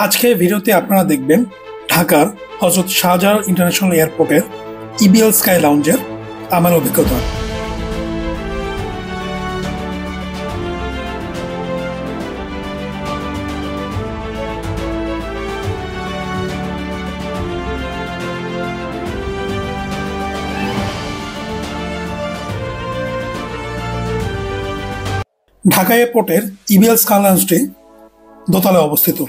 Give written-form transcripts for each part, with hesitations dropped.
আজকে ভিডিওতে আপনারা দেখবেন ঢাকার হযরত শাহজালাল ইন্টারন্যাশনাল এয়ারপোর্টের ইবিএল স্কাই লাউঞ্জের আমার অভিজ্ঞতা। ঢাকা এয়ারপোর্টের ইবিএল স্কাই লাউঞ্জটি দোতলায় অবস্থিত।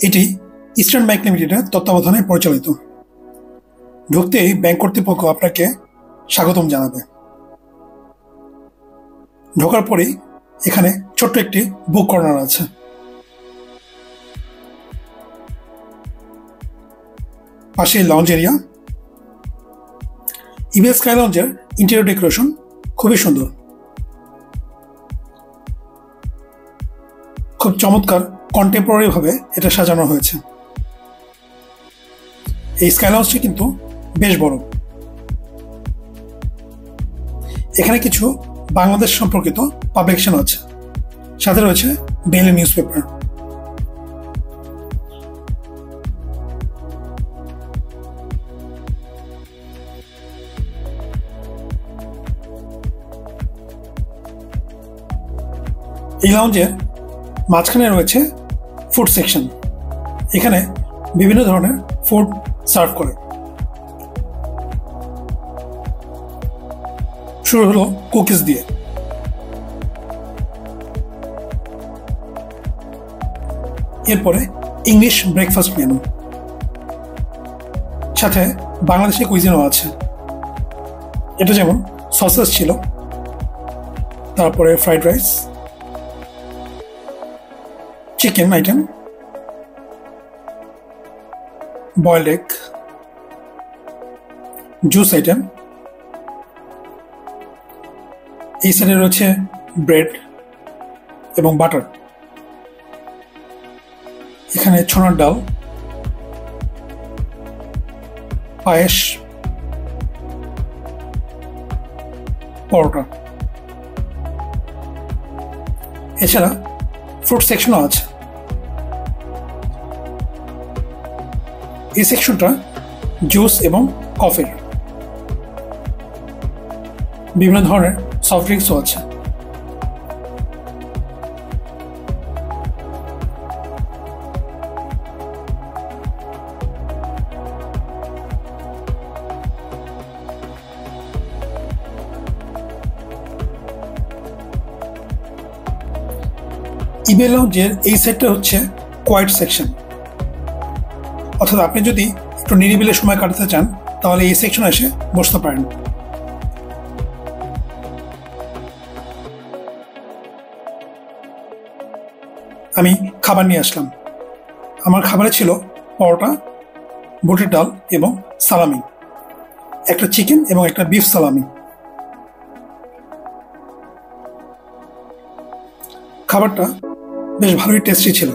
এটি ইস্টার্ন ব্যাংক লিমিটেডের তত্ত্বাবধানে পরিচালিত। ঢুকতেই ব্যাংক কর্তৃপক্ষ আপনাকে স্বাগতম জানাবে। ঢোকার পরেই এখানে ছোট্ট একটি বুক কর্নার আছে। পাশে লঞ্চ এরিয়া। ইবিএল স্কাই লঞ্জের ইন্টেরিয়র ডেকোরেশন খুবই সুন্দর, খুব চমৎকার কন্টেম্পোরারি ভাবে এটা সাজানো হয়েছে। এই স্কাই লঞ্চটি কিন্তু বেশ বড়। এখানে কিছু বাংলাদেশ সম্পর্কিত পাবলিকেশন আছে, সাথে রয়েছে ডেইলি নিউজ পেপার। এই লাউঞ্জের মাঝখানে রয়েছে ফুড সেকশন। এখানে বিভিন্ন ধরনের ফুড সার্ভ করে। শুরু হলো কুকিজ দিয়ে। এরপরে ইংলিশ ব্রেকফাস্ট মেনু, সাথে বাংলাদেশি কুইজিনও আছে। এটা যেমন সসেস ছিল, তারপরে fried rice, chicken item, boiled egg, juice item. এই সাইডে রয়েছে ব্রেড এবং বাটার। এখানে ছোলার ডাল, পায়েস, পরোটা। এছাড়া ফ্রুট সেকশনও আছে। এই সেকশনটা জুস এবং কফির। বিভিন্ন ধরনের সফট ড্রিঙ্কসও আছে। ইবিএল লাউঞ্জের এই সাইডটা হচ্ছে কোয়াইট সেকশন, অর্থাৎ আপনি যদি একটু নিরিবিলি সময় কাটাতে চান তাহলে এই সেকশনে এসে বসতে পারেন। আমি খাবার নিয়ে আসলাম। আমার খাবারে ছিল পরোটা, বুটের ডাল এবং সালামি, একটা চিকেন এবং একটা বিফ সালামি। খাবারটা বেশ ভালোই টেস্টি ছিল।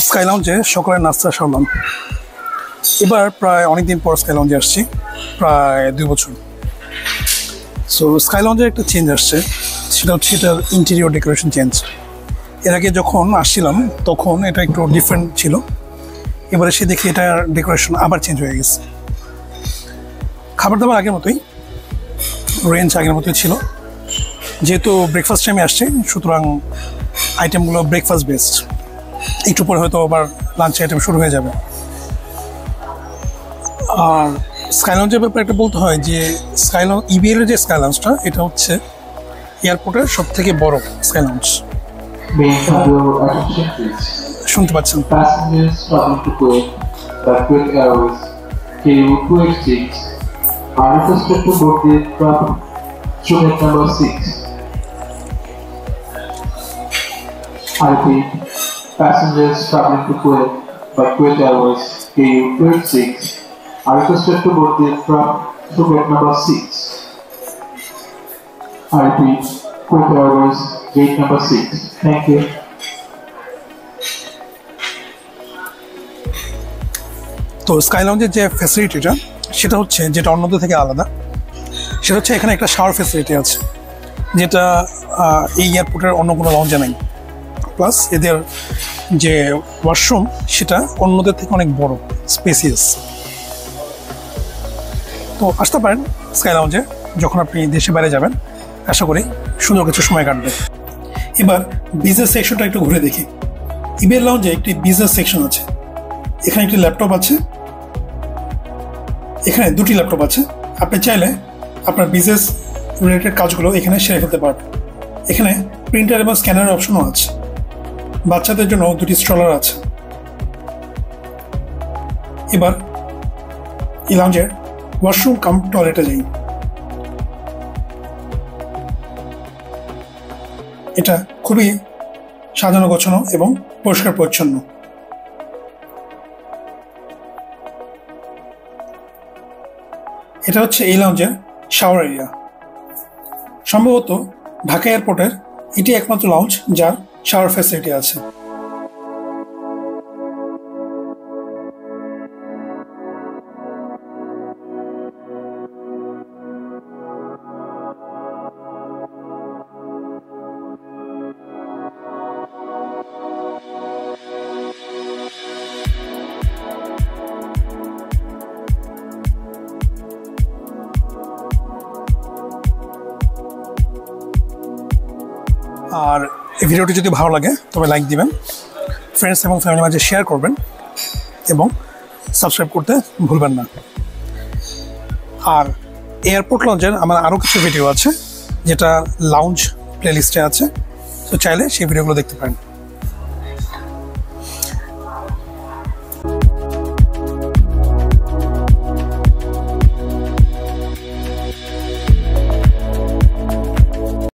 স্কাই লাউঞ্জে সকালের নাস্তা সারলাম। এবার প্রায় অনেকদিন পর স্কাই লাউঞ্জে আসছি, প্রায় 2 বছর। সো স্কাই লাউঞ্জের একটা চেঞ্জ আসছে, সেটা হচ্ছে এটার ইন্টেরিয়র ডেকোরেশন চেঞ্জ। এর আগে যখন আসছিলাম তখন এটা একটু ডিফারেন্ট ছিল, এবার এসে দেখি এটার ডেকোরেশন আবার চেঞ্জ হয়ে গেছে। খাবার দাবার আগের মতোই, রেঞ্জ আগের মতোই ছিল। যেহেতু ব্রেকফাস্ট টাইমে আসছে সুতরাং আইটেমগুলো ব্রেকফাস্ট বেসড। একটু পরে হয়তো আবার লাঞ্চ আইটেম শুরু হয়ে যাবে। আর স্কাই লাউঞ্জের ব্যাপারে একটা বলতে হয় যে ইবিএল এর যে স্কাই লাউঞ্জটা, এটা হচ্ছে এয়ারপোর্টের সব থেকে বড় স্কাই লাউঞ্জ। শুনতে পাচ্ছেন? I repeat, passengers traveling to Kuwait by Kuwait Airways KU-86 are requested to board the aircraft through gate number 6. I repeat, Kuwait Airways gate number 6. Thank you. তো স্কাই লঞ্জের যে ফ্যাসিলিটিটা সেটা হচ্ছে, যেটা অন্যদের থেকে আলাদা, সেটা হচ্ছে এখানে একটা শাওয়ার ফ্যাসিলিটি আছে, যেটা এই এয়ারপোর্টের অন্য কোনো লঞ্চে নেই। প্লাস এদের যে ওয়াশরুম সেটা অন্যদের থেকে অনেক বড়, স্পেসিয়াস। তো আসতে পারেন স্কাই লঞ্জে যখন আপনি দেশে বাইরে যাবেন, আশা করি সুন্দর কিছু সময় কাটবে। এবার বিজনেস সেকশনটা একটু ঘুরে দেখি। ইবের লঞ্জে একটি বিজনেস সেকশন আছে। এখানে একটি ল্যাপটপ আছে, এখানে দুটি ল্যাপটপ আছে। আপনি চাইলে আপনার বিজনেস রিলেটেড কাজগুলো এখানে সেরে ফেলতে পারবেন। এখানে প্রিন্টার এবং স্ক্যানারের অপশনও আছে। বাচ্চাদের জন্য দুটি স্ট্রলার আছে। এবার এই লঞ্জের ওয়াশরুম কাম টয়লেটে যাই। এটা খুবই সাজানো গোছানো এবং পরিষ্কার পরিচ্ছন্ন। এটা হচ্ছে এই লঞ্জের শাওয়ার এরিয়া। সম্ভবত ঢাকা এয়ারপোর্টের এটি একমাত্র লঞ্চ যার শাওয়ার ফ্যাসিলিটি আছে। আর এই ভিডিওটি যদি ভালো লাগে তবে লাইক দিবেন, ফ্রেন্ডস এবং ফ্যামিলির মাঝে শেয়ার করবেন এবং সাবস্ক্রাইব করতে ভুলবেন না। আর এয়ারপোর্ট লঞ্চের আমার আরও কিছু ভিডিও আছে যেটা লাউঞ্জ প্লেলিস্টে আছে, তো চাইলে সেই ভিডিওগুলো দেখতে পারেন।